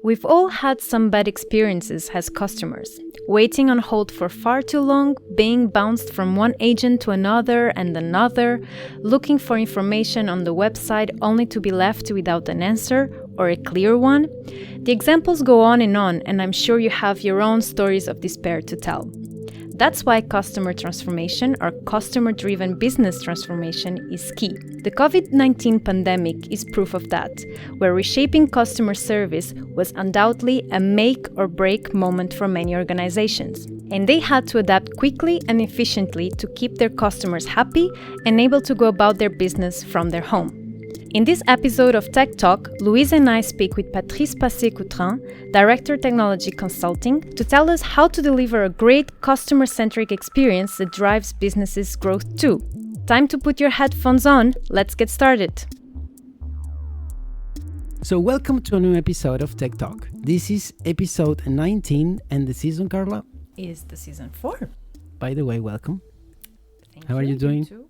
We've all had some bad experiences as customers. Waiting on hold for far too long, being bounced from one agent to another and another, looking for information on the website only to be left without an answer or a clear one. The examples go on, and I'm sure you have your own stories of despair to tell. That's why customer transformation or customer-driven business transformation is key. The COVID-19 pandemic is proof of that, where reshaping customer service was undoubtedly a make or break moment for many organizations. And they had to adapt quickly and efficiently to keep their customers happy and able to go about their business from their home. In this episode of Tech Talk, Louise and I speak with Patrice Passé-Coutrin, Director Technology Consulting, to tell us how to deliver a great customer-centric experience that drives businesses' growth too. Time to put your headphones on. Let's get started. So welcome to a new episode of Tech Talk. This is episode 19 and the season, Carla? Is the season 4. By the way, welcome. Thank How are you doing? Too.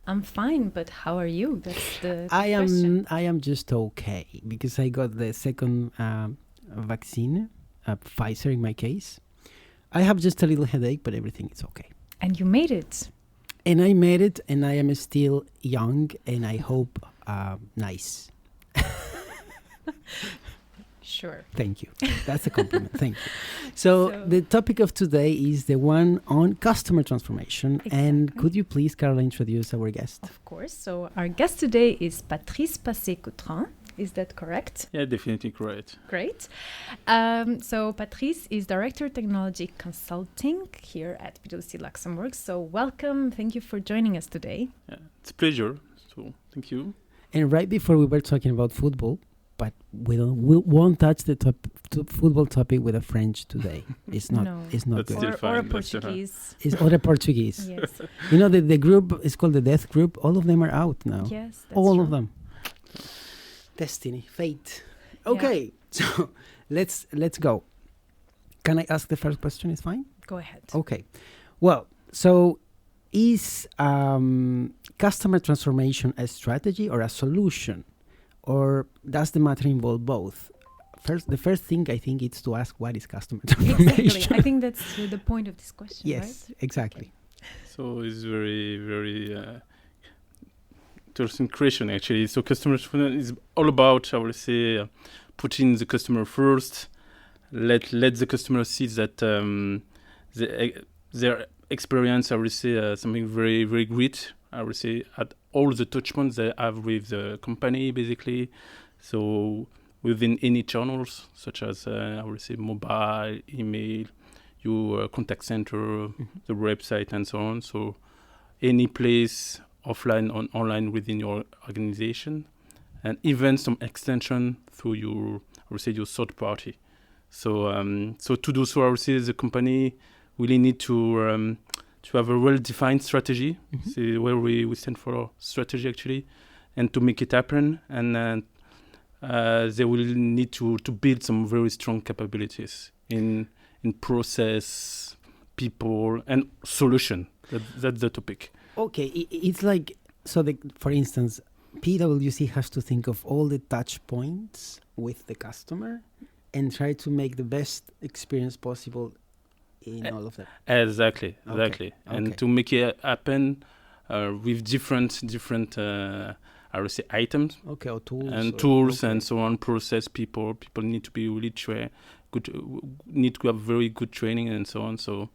I'm fine, but how are you? That's the question. I am just okay because I got the second vaccine, Pfizer in my case. I have just a little headache, but everything is okay. And you made it. And I made it, and I am still young, and I hope nice. Sure. Thank you. That's a compliment. Thank you. So the topic of today is the one on customer transformation. Exactly. And could you please, Carla, introduce our guest? Of course. So our guest today is Patrice Passé-Coutrin. Is that correct? Yeah, definitely correct. Great. So Patrice is Director Technology Consulting here at PwC Luxembourg. So welcome. Thank you for joining us today. Yeah, it's a pleasure. So thank you. And right before we were talking about football, but we won't touch the football topic with a French today. It's not. No. It's not That's good. still fine. Or a That's Portuguese. It's other Portuguese. Yes. You know the group is called the Death Group. All of them are out now. Yes. That's All true. of them. Destiny, fate. Okay, so let's go. Can I ask the first question? Is fine. Go ahead. Okay. Well, so is customer transformation a strategy or a solution? Or does the matter involve both? The first thing I think is to ask what is customer transformation. Exactly. I think that's the point of this question, Yes, right? exactly. So it's very, very interesting question, actually. So customer transformation is all about, I will say, putting the customer first. Let the customer see that their experience, I will say, something very, very great. I will say at all the touch points they have with the company, basically. So within any channels, such as, I will say, mobile, email, your contact center, the website, and so on. So any place, offline or online within your organization, and even some extension through your, I will say, your third party. So to do so, I will say the company really need to have a well-defined strategy, see where we stand for strategy actually, and to make it happen. And they will need to build some very strong capabilities in process, people, and solution. That's the topic. Okay, it's like, so for instance, PwC has to think of all the touch points with the customer and try to make the best experience possible in all of that. Exactly. Okay. And to make it happen with different I would say items. Okay, or tools. And so on. Process people need to be really need to have very good training and so on. So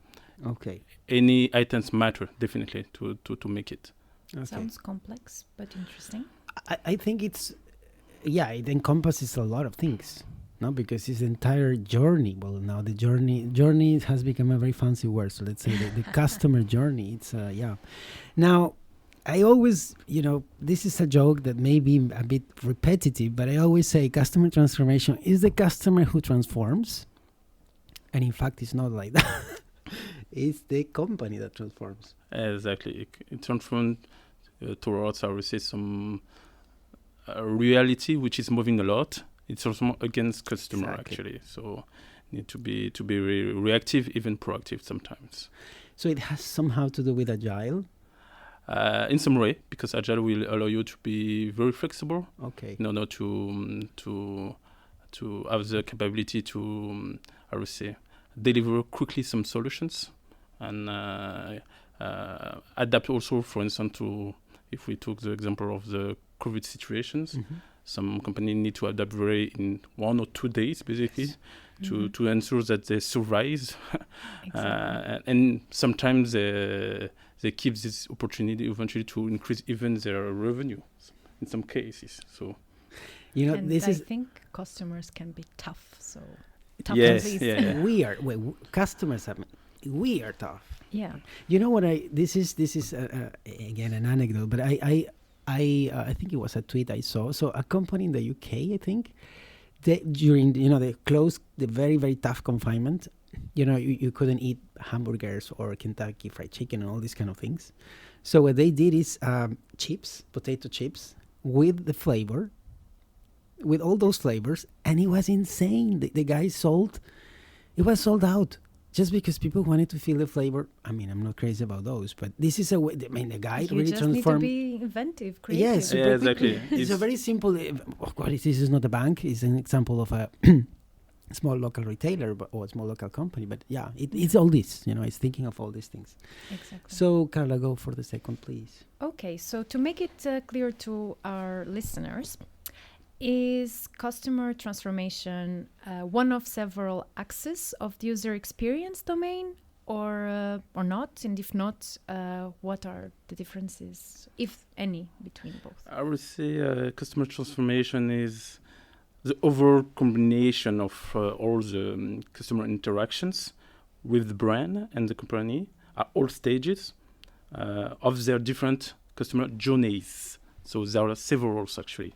okay, any items matter definitely to make it. Okay. Sounds complex, but interesting. I think it encompasses a lot of things. No, because it's the entire journey. Well, now the journey has become a very fancy word. So let's say the customer journey. It's Now, I always, this is a joke that may be a bit repetitive, but I always say customer transformation is the customer who transforms. And in fact, it's not like that. It's the company that transforms. Exactly. It transforms towards, I would say, some reality which is moving a lot. It's also against customer, actually. So need to be reactive, even proactive sometimes. So it has somehow to do with agile? In some way, because agile will allow you to be very flexible. Okay. In order to to have the capability to, I would say, deliver quickly some solutions and adapt also, for instance, to, if we took the example of the COVID situations, some companies need to adapt in 1 or 2 days, basically, to ensure that they survive. And sometimes they keep this opportunity eventually to increase even their revenue in some cases. So, and I think customers can be tough. So tough, yes, please. Customers we are tough. Yeah. You know what? This is again an anecdote, but I think it was a tweet I saw. So a company in the UK, I think, during they closed the very, very tough confinement. You couldn't eat hamburgers or Kentucky Fried Chicken and all these kind of things. So what they did is potato chips with the flavor, with all those flavors, and it was insane. The guy it was sold out. Just because people wanted to feel the flavor. I mean, I'm not crazy about those, but this is a way. I mean, the guy really transformed. You just need to be inventive, creative. Yes, exactly. It's a very simple. Of course, this is not a bank. It's an example of a small local retailer or a small local company. But yeah, it's all this. It's thinking of all these things. Exactly. So, Carla, go for the second, please. Okay, so to make it clear to our listeners, is customer transformation one of several axes of the user experience domain, or not? And if not, what are the differences, if any, between both? I would say customer transformation is the overall combination of all the customer interactions with the brand and the company at all stages of their different customer journeys. So there are several actually.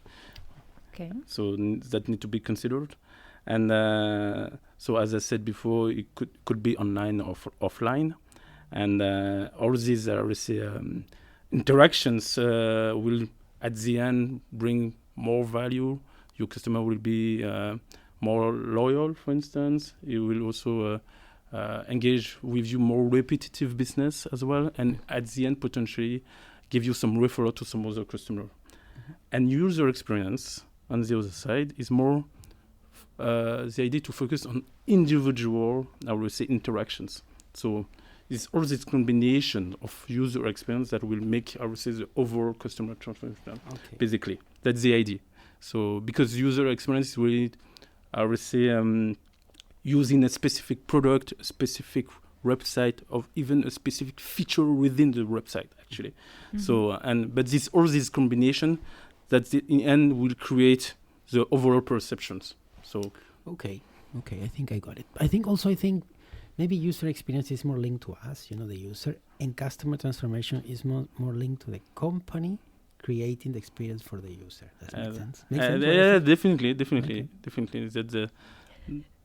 Okay. So that need to be considered, and so as I said before, it could be online or offline, and all these interactions will at the end bring more value. Your customer will be more loyal, for instance. It will also engage with you more repetitive business as well, and at the end potentially give you some referral to some other customer. And user experience on the other side is more the idea to focus on individual, I would say, interactions. So it's all this combination of user experience that will make, I would say, the overall customer transformation. Okay. Basically, that's the idea. So because user experience is really, I would say, using a specific product, a specific website, or even a specific feature within the website, actually. So but all this combination that in the end will create the overall perceptions. So okay, I think I got it. I think maybe user experience is more linked to us, the user, and customer transformation is more linked to the company creating the experience for the user. Does that make sense? Yeah, definitely. That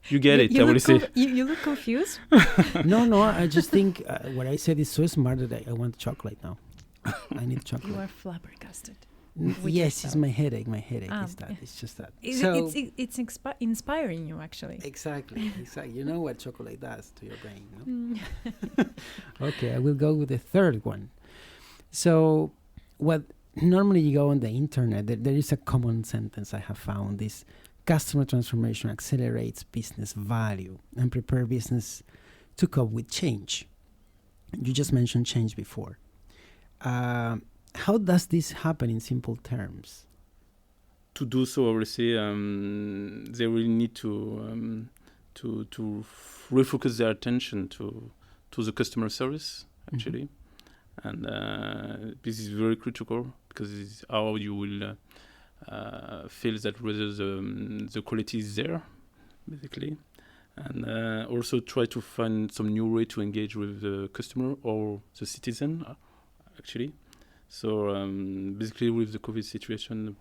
you get it. I would say. You look confused. No. I just think what I said is so smart that I want chocolate now. I need chocolate. You are flabbergasted. Yes, it's my headache. Is that. It's just that. It's inspiring you, actually. Exactly. You know what chocolate does to your brain, no? Okay, I will go with the third one. So, what normally you go on the internet, there is a common sentence I have found, is customer transformation accelerates business value and prepare business to cope with change. You just mentioned change before. How does this happen in simple terms? To do so, I would say they really need to refocus their attention to the customer service, actually. And this is very critical because it's how you will feel that whether the quality is there, basically. And also try to find some new way to engage with the customer or the citizen, actually. So basically with the COVID situation,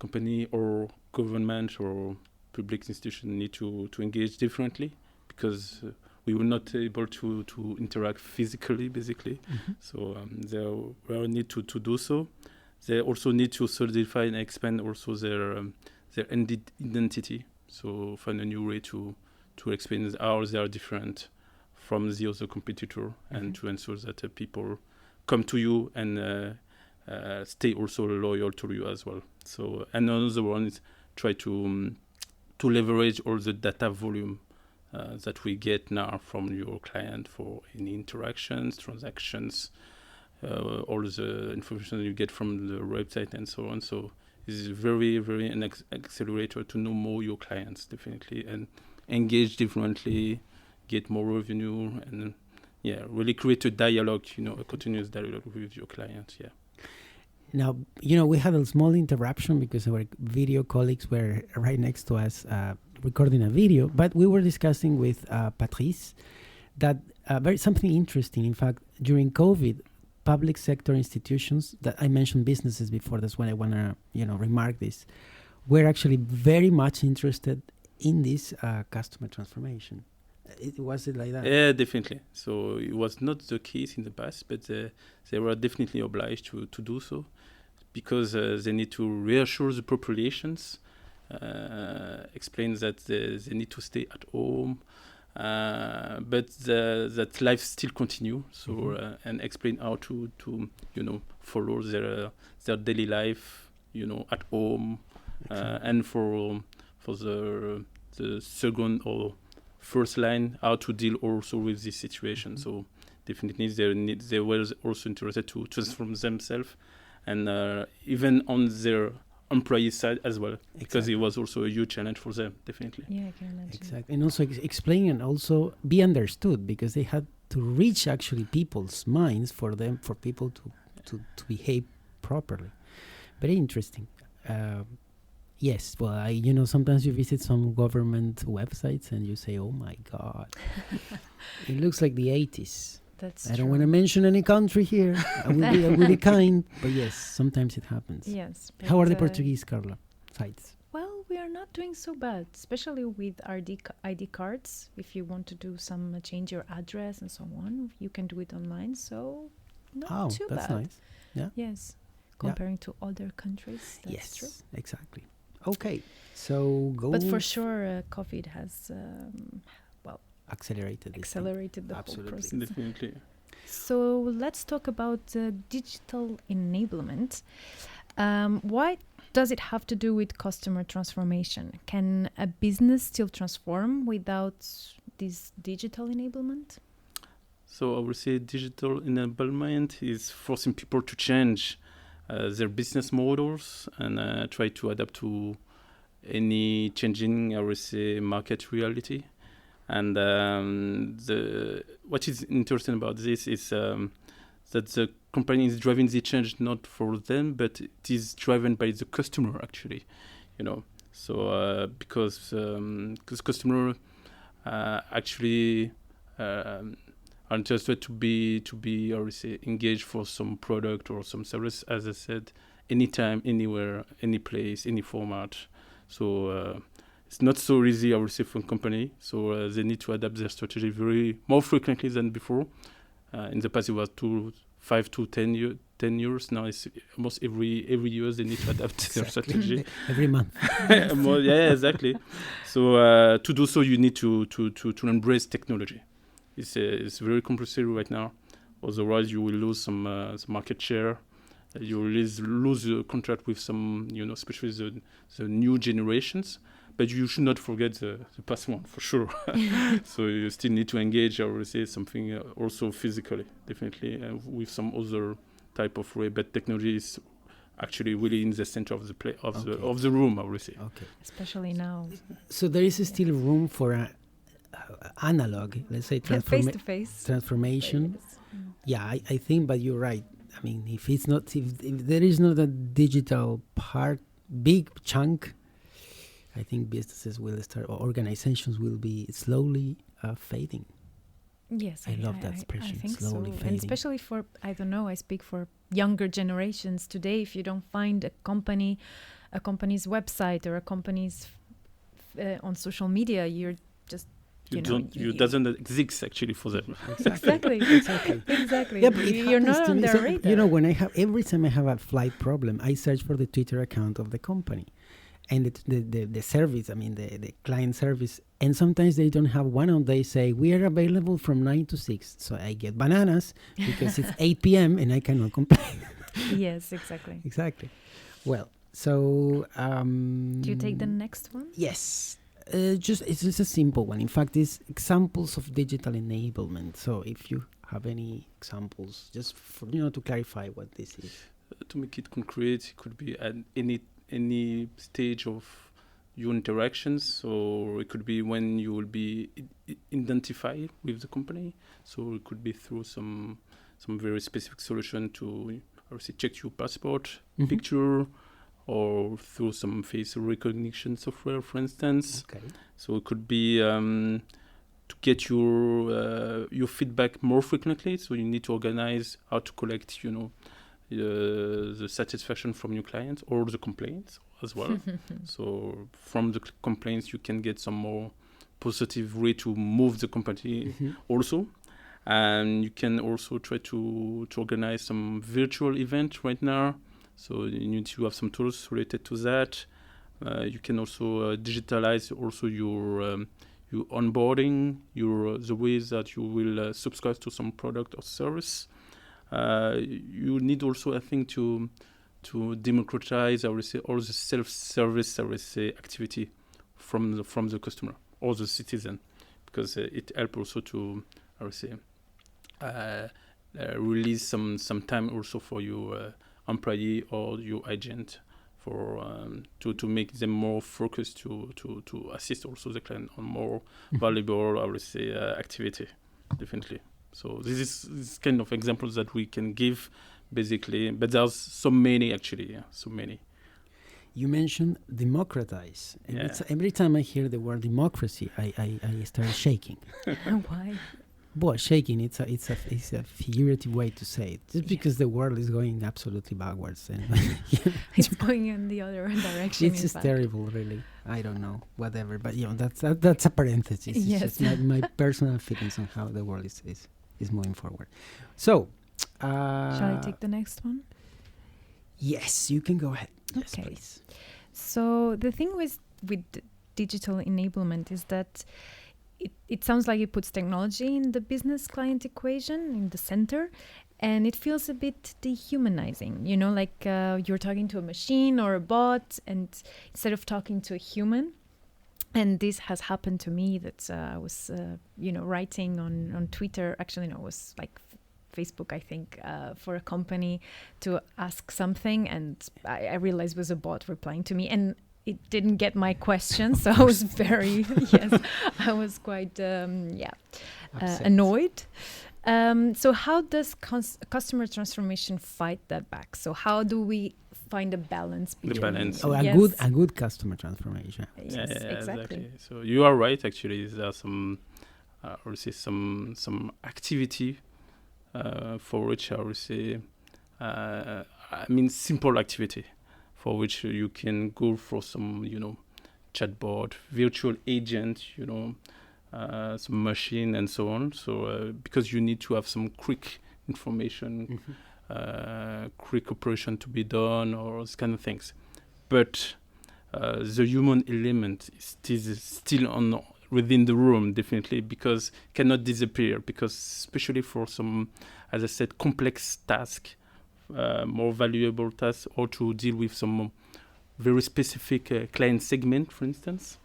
company or government or public institution need to engage differently because we were not able to interact physically, basically. So they will need to do so. They also need to solidify and expand also their identity. So find a new way to explain how they are different from the other competitor and to ensure that people come to you and stay also loyal to you as well. So another one is try to to leverage all the data volume that we get now from your client for any interactions, transactions, all the information you get from the website and so on. So it's very, very an accelerator to know more your clients, definitely, and engage differently, get more revenue, and really create a dialogue, a continuous dialogue with your clients. Yeah. Now, we had a small interruption because our video colleagues were right next to us recording a video, but we were discussing with Patrice that something interesting. In fact, during COVID, public sector institutions, that I mentioned businesses before, that's when I want to, remark this, were actually very much interested in this customer transformation. Was it like that? Yeah, definitely. So it was not the case in the past, but they were definitely obliged to do so because they need to reassure the populations, explain that they need to stay at home, but that life still continue. So and explain how to follow their daily life, at home, and for the second or first line, how to deal also with this situation. So definitely they were also interested to transform themselves, and even on their employee side as well, because it was also a huge challenge for them, definitely. Yeah, I can imagine. Exactly. And also explain and also be understood, because they had to reach actually people's minds for people to behave properly. Very interesting. Yes, well, sometimes you visit some government websites and you say, oh my God, it looks like the 80s. That's I true. don't want to mention any country here. I will be kind. But yes, sometimes it happens. Yes. How are the Portuguese, Carla, sites? Well, we are not doing so bad, especially with ID cards. If you want to do some change your address and so on, you can do it online. So not too bad. That's nice. Yeah. Yes. Comparing to other countries, that's yes, true. Exactly. Okay, so go. But for sure, COVID has accelerated the whole process. Definitely. So let's talk about digital enablement. Why does it have to do with customer transformation? Can a business still transform without this digital enablement? So I would say digital enablement is forcing people to change their business models and try to adapt to any changing, I would say, market reality. And what is interesting about this is that the company is driving the change not for them, but it is driven by the customer, actually. So because customer actually are interested to be I would say engaged for some product or some service, as I said, anytime, anywhere, any place, any format. So it's not so easy, I would say, for a company. So they need to adapt their strategy more frequently than before. In the past, it was 5 to 10 years. Now it's almost every year they need to adapt their strategy. Every month. Yeah, exactly. So to do so, you need to embrace technology. It's very compulsory right now. Otherwise, you will lose some market share. You will lose your contract with some, especially the new generations. But you should not forget the past one, for sure. So you still need to engage, I would say, something also physically, definitely, with some other type of way. But technology is actually really in the center of the of the room, I would say. Okay. Especially now. So there is still room for analog, let's say, face-to-face transformation. Yeah, I think, but you're right. I mean, if there is not a digital part, big chunk, I think businesses will start, or organizations will be slowly fading. Yes, I love that expression, I think slowly so. fading. And especially for, I don't know, I speak for younger generations today. If you don't find a company's website or a company's on social media, you're just you doesn't exist actually for them. Exactly. Yeah, but you're not on their radar. Every time I have a flight problem, I search for the Twitter account of the company. And the service, I mean, the client service. And sometimes they don't have one, and they say, we are available from 9 to 6. So I get bananas because it's 8 p.m. and I cannot complain. Yes, exactly. Exactly. Well, so... do you take the next one? Yes. It's just a simple one. In fact, it's examples of digital enablement. So if you have any examples, just for, to clarify what this is. To make it concrete, it could be at any stage of your interactions. So it could be when you will be identified with the company. So it could be through some very specific solution to obviously check your passport picture, or through some face recognition software, for instance. Okay. So it could be to get your feedback more frequently. So you need to organize how to collect, the satisfaction from your clients or the complaints as well. So from the complaints, you can get some more positive way to move the company also. And you can also try to organize some virtual event right now. So you need to have some tools related to that. You can also digitalize also your onboarding, the ways that you will subscribe to some product or service. You need also, I think, to democratize, I would say, all the self-service, I would say, activity from the customer or the citizen, because it helps also to, I would say, release some time also for your employee or your agent for to make them more focused to assist also the client on more valuable, I would say, activity, definitely. So this is kind of examples that we can give basically, but there's so many actually, so many. You mentioned democratize. And every time I hear the word democracy, I start shaking. Why? Boy, shaking. It's a figurative way to say it. Just because the world is going absolutely backwards, and it's going in the other direction. It's just terrible, really. I don't know, whatever. But that's a parenthesis. It's just my personal feelings on how the world is moving forward. So, shall I take the next one? Yes, you can go ahead. Yes, okay. please. So the thing with digital enablement is that it sounds like it puts technology in the business client equation in the center, and it feels a bit dehumanizing, like you're talking to a machine or a bot, and instead of talking to a human. And this has happened to me that I was, writing on Twitter. Actually, no, it was like Facebook, I think, for a company to ask something, and I realized it was a bot replying to me, and it didn't get my question, so I was very, I was quite, annoyed. So how does customer transformation fight that back? So how do we find a balance between a good customer transformation? Yes, exactly. So you are right. Actually, there are some, I would say, some activity for which I would say, simple activity, for which you can go for some, chatbot, virtual agent, some machine and so on. So because you need to have some quick information, quick operation to be done, or those kind of things. But the human element is still within the room, definitely, because cannot disappear. Because especially for some, as I said, complex task, more valuable tasks, or to deal with some very specific client segment, for instance,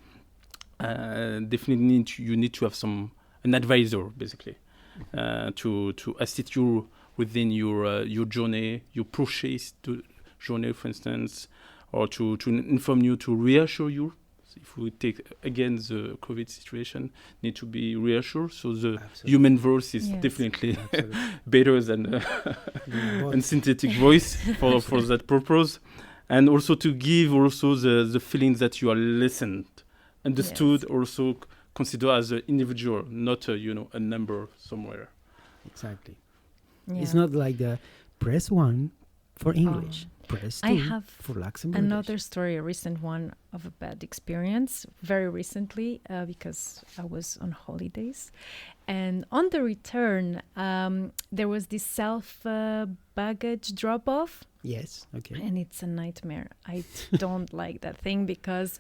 definitely you need to have an advisor, basically, to assist you within your journey, your purchase journey, for instance, or to inform you, to reassure you. If we take again the COVID situation, need to be reassured. So the human voice is definitely better than a synthetic voice for that purpose, and also to give also the feeling that you are listened, understood, also considered as an individual, not a number somewhere. Exactly. Yeah. It's not like the press 1 for English. Press 2 for Luxembourg. Another story, a recent one of a bad experience, very recently, because I was on holidays. And on the return, there was this self-baggage drop-off. Yes, okay. And it's a nightmare. I don't like that thing because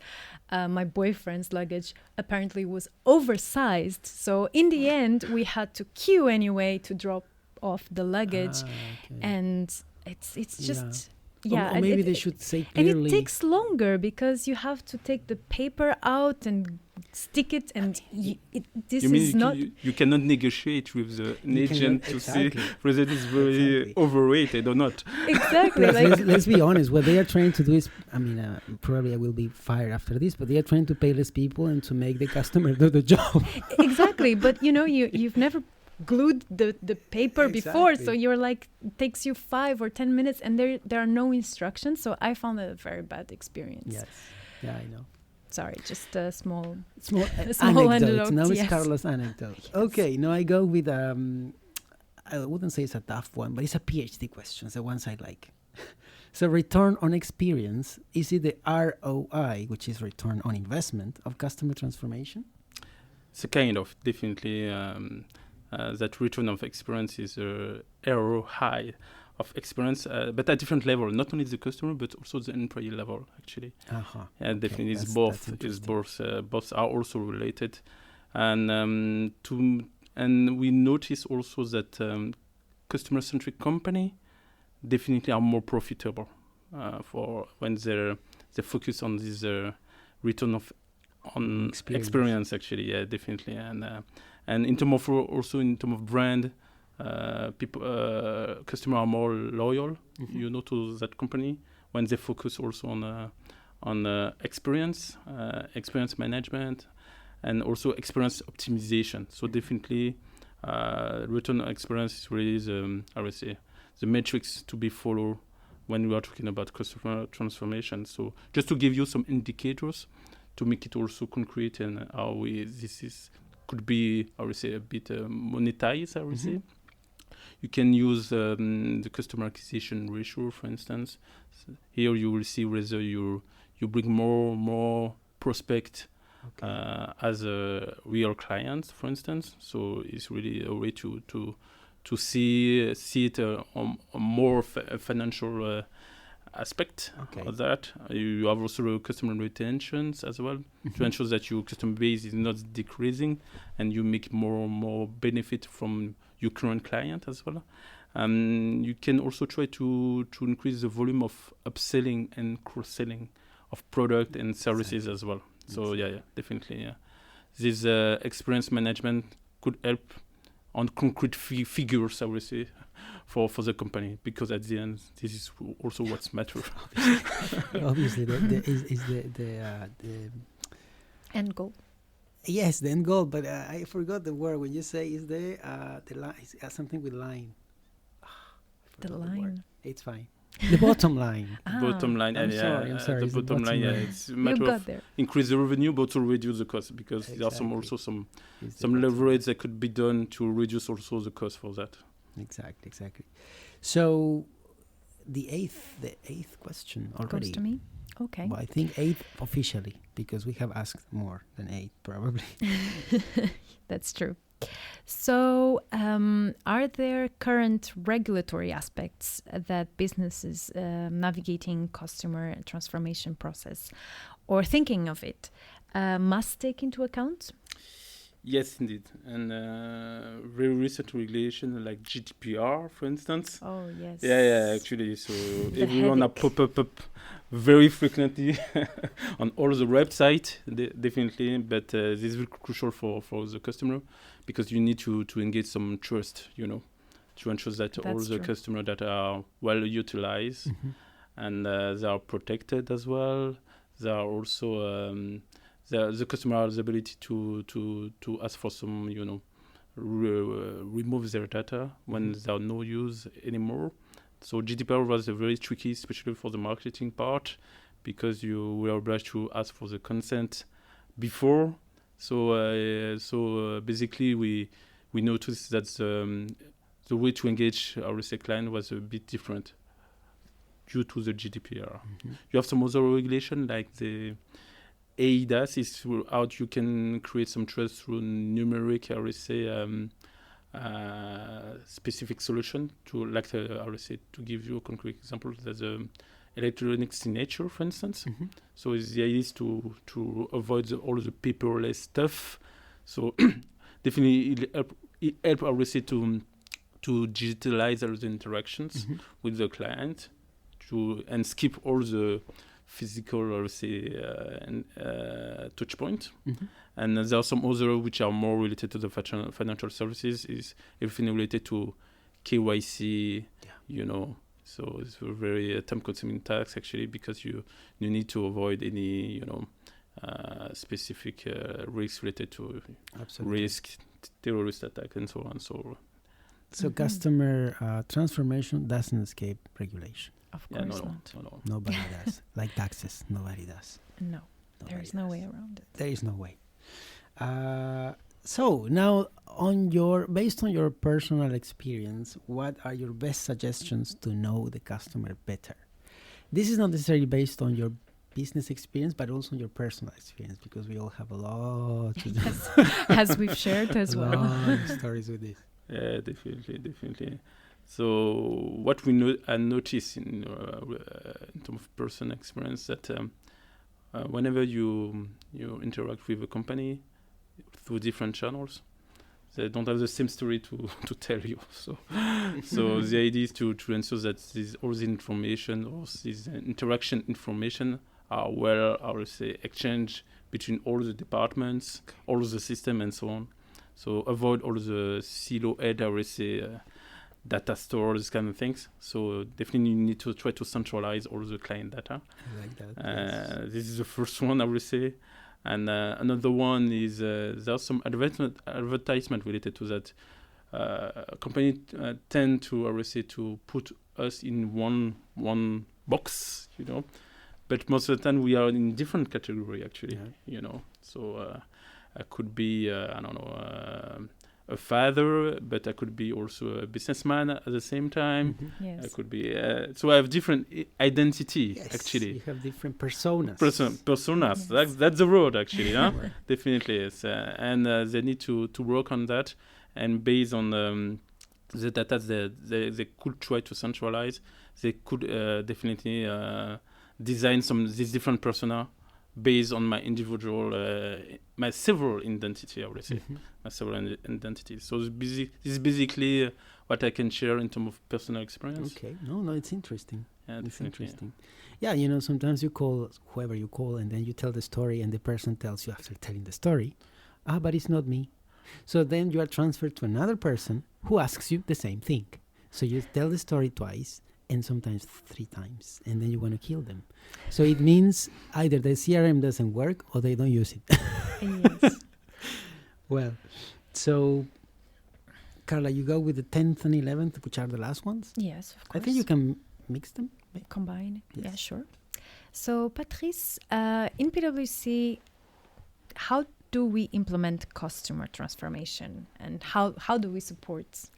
my boyfriend's luggage apparently was oversized. So in the end, we had to queue anyway to drop off the luggage. And it's just... Yeah, or maybe they should say clearly. And it takes longer because you have to take the paper out and stick it, and this You mean is not. you cannot negotiate with an You agent cannot- to exactly. see whether it is very Exactly. overrated or not. Exactly. Plus, Like, let's be honest. What they are trying to do is, I mean, probably I will be fired after this, but they are trying to pay less people and to make the customer do the job. exactly, but you've never glued the paper before, so Exactly. you're like, it takes you 5 or 10 minutes, and there are no instructions. So I found it a very bad experience. Yes. Yeah, I know. Sorry, just a small. Small, Small anecdote. anecdote, Now it's yes. Carlos' anecdote. Yes. Okay, now I go with I wouldn't say it's a tough one, but it's a PhD question. It's the ones I like. So return on experience, is it the ROI, which is return on investment, of customer transformation? It's a kind of definitely that return of experience is a error high of experience, but at different level, not only the customer but also the employee level actually. Uh-huh. Yeah, definitely it's that's both. It's interesting. both are also related, and we notice also that customer-centric company definitely are more profitable for when they focus on this return of on experience actually. Yeah, definitely, and in terms of also in terms of brand, people customer are more loyal, to that company when they focus also on experience management, and also experience optimization. So definitely, return on experience is really I would say the metrics to be followed when we are talking about customer transformation. So just to give you some indicators to make it also concrete, and how could be, I would say, a bit monetized, I would say. You can use the customer acquisition ratio, for instance. So here you will see whether you bring more prospect as a real client, for instance. So it's really a way to see it on more financial aspect of that. You have also customer retentions as well, to ensure that your customer base is not decreasing and you make more benefit from your current client as well. You can also try to increase the volume of upselling and cross-selling of product and services as well. So definitely. Yeah. This experience management could help on concrete figures, I would say, for the company, because at the end, this is also what's matter. Obviously, the End goal. yes, the end goal. But I forgot the word when you say is the line, something with line. The line. It's fine. The bottom line. Bottom line. I'm sorry. The It's the bottom line. line. It's a You matter got of there. increase the revenue, but to reduce the cost, because there are some It's the some bottom leverage that could be done to reduce also the cost for that. Exactly. So, the eighth question already. Goes to me. Okay. Well, I think 8 officially, because we have asked more than 8 probably. That's true. So, are there current regulatory aspects that businesses navigating customer transformation process or thinking of it must take into account? Yes, indeed. And very recent regulation like GDPR, for instance. Oh, yes. Yeah, actually. So everyone headache. pop up very frequently on all the website, definitely. But this is very crucial for the customer, because you need to engage some trust, to ensure that all That's the true. customers that are well utilized and they are protected as well. They are also the customer has the ability to ask for some, remove their data when there are no use anymore. So GDPR was very tricky, especially for the marketing part, because you were obliged to ask for the consent before. So basically, we noticed that the way to engage our client was a bit different due to the GDPR. You have some other regulation like the AIDAS, is how you can create some trust through numeric, specific solution to, like, to give you a concrete example. There's electronic signature, for instance. So the idea is to avoid all the paperless stuff. So definitely it help to digitalize all the interactions with the client, and skip all the physical touch point. And there are some other which are more related to the financial services. Is everything related to KYC, So it's a very time-consuming task actually, because you need to avoid any specific risks related to risk, terrorist attack, and so on. So customer transformation doesn't escape regulation. Of course not. No. Nobody does. Like taxes, nobody does. No, there is no way around it. There is no way. So now, based on your personal experience, what are your best suggestions to know the customer better? This is not necessarily based on your business experience, but also on your personal experience, because we all have a lot to do. As we've shared as well. A lot of stories with this. Yeah, definitely. So what I notice in terms of personal experience, that whenever you interact with a company through different channels, they don't have the same story to tell you. So the idea is to ensure that all the information or this interaction information are well, I would say, exchanged between all the departments, all the system, and so on. So avoid all the silo-head, I would say, data stores, kind of things. So definitely you need to try to centralize all the client data. I like that. Yes. This is the first one, I would say. And another one is there's some advertisement related to that. Companies tend to, I would say, to put us in one box, But most of the time we are in different category, actually, So I could be, a father, but I could be also a businessman at the same time. Mm-hmm. Yes. I could be, so I have different identity, Yes, actually. you have different personas. Personas. Yes. That's the word, actually. Huh? Right. Definitely, yes. And they need to work on that. And based on the data they could try to centralize, they could definitely design these different persona based on my individual, my several identity, I would say. Mm-hmm. My several identities. So this is basically what I can share in terms of personal experience. Okay. No, it's interesting. Yeah, It's definitely. interesting. Yeah, sometimes you call whoever you call, and then you tell the story, and the person tells you after telling the story, but it's not me. So then you are transferred to another person who asks you the same thing. So you tell the story twice, and sometimes 3 times, and then you want to kill them. So it means either the CRM doesn't work or they don't use it. Yes. Well, so Carla, you go with the 10th and 11th, which are the last ones? Yes, of course. I think you can mix them. Combine. Yes. Yeah, sure. So, Patrice, in PwC, how do we implement customer transformation, and how do we support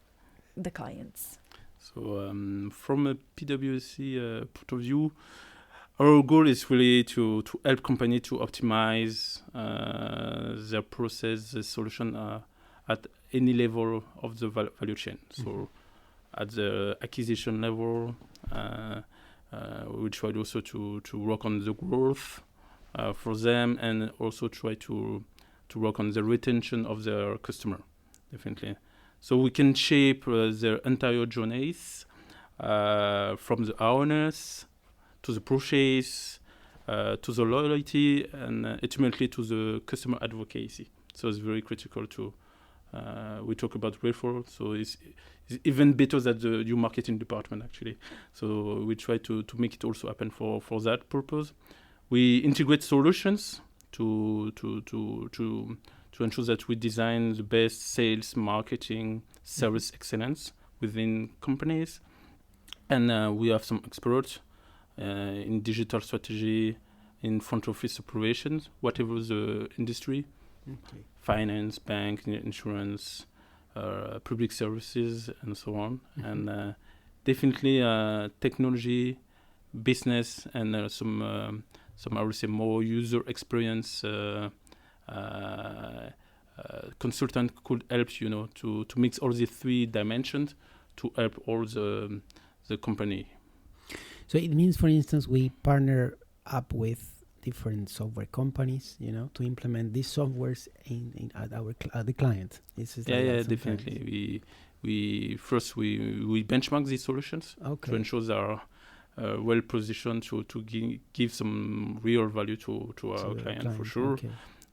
the clients? So from a PwC point of view, our goal is really to help companies to optimize their process, the solution at any level of the value chain. Mm-hmm. So at the acquisition level, we try also to work on the growth for them, and also try to work on the retention of their customer, definitely. So we can shape their entire journeys from the awareness to the purchase, to the loyalty, and ultimately to the customer advocacy. So it's very critical to, we talk about referral, so it's even better than your marketing department, actually. So we try to make it also happen for that purpose. We integrate solutions to ensure that we design the best sales, marketing, service excellence within companies. And we have some experts in digital strategy, in front office operations, whatever the industry, finance, bank, insurance, public services, and so on. And definitely technology, business, and some I would say more user experience consultant could help to mix all the 3 dimensions to help all the company. So it means, for instance, we partner up with different software companies, to implement these softwares at the client. Definitely. We first benchmark these solutions to ensure they are well positioned to give some real value to our client, for sure. Okay.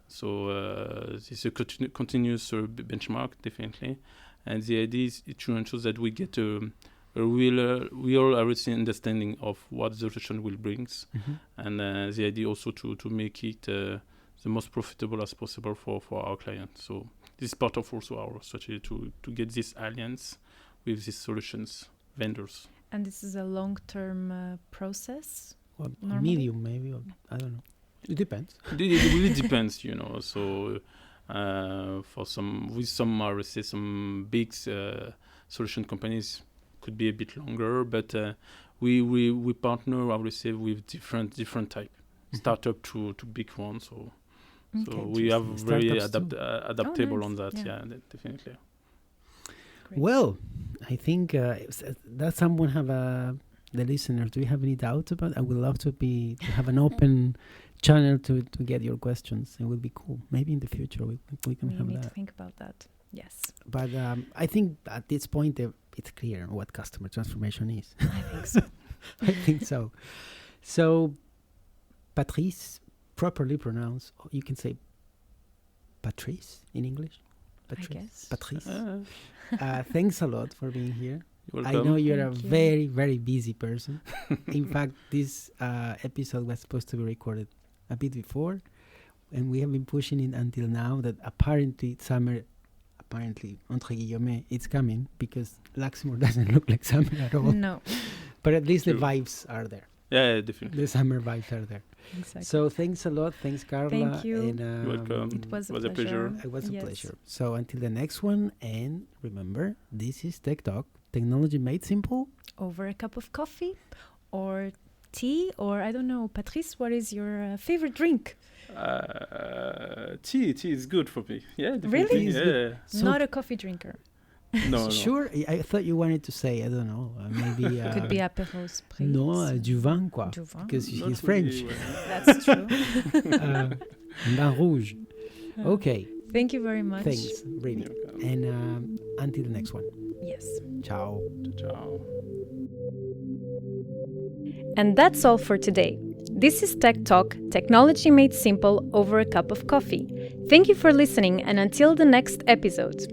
So this is a continuous benchmark, definitely. And the idea is to ensure that we get a real I would say, understanding of what the solution will bring. And the idea also to make it the most profitable as possible for our clients. So this is part of also our strategy to get this alliance with these solutions vendors. And this is a long-term process? Well, normally? medium maybe, or I don't know. It depends. It really depends, you know. So for some I would say some big solution companies could be a bit longer, but we partner I would say with different type, startup to big ones. So we are very adaptable on that. Yeah, definitely. Great. Well, I think does someone have the listeners? Do you have any doubts about? I would love to have an open channel to get your questions. It would be cool. Maybe in the future we can have need that. to think about that. Yes. But I think at this point it's clear what customer transformation is. I think so. I think so. So, Patrice, properly pronounced, you can say Patrice in English. Patrice. I guess. Patrice. Thanks a lot for being here. You're I welcome. know you're Thank a you. very, very busy person. In fact, this episode was supposed to be recorded a bit before, and we have been pushing it until now that apparently summer, entre guillemets, it's coming because Luxembourg doesn't look like summer at all. No, But at least True. the vibes are there. Yeah, definitely. The summer vibes are there. exactly. So thanks a lot. Thanks, Carla. Thank you. And, You're welcome. It was a a pleasure. It was a Yes. pleasure. So until the next one, and remember, this is TechTalk, technology made simple. Over a cup of coffee or tea, or I don't know. Patrice, what is your favorite drink? Tea is good for me. Yeah, definitely. Really? Tea is Yeah. So Not a coffee drinker. No. Sure, I thought you wanted to say, I don't know, maybe... Could be apéro spritz. No, du vin, quoi. Du vin. Because Not he's really, French. well. That's true. Vin rouge. Okay, Thank you very much. thanks, really. You're welcome. And until the next one. Yes. Ciao. Ciao. And that's all for today. This is Tech Talk, technology made simple over a cup of coffee. Thank you for listening, and until the next episode.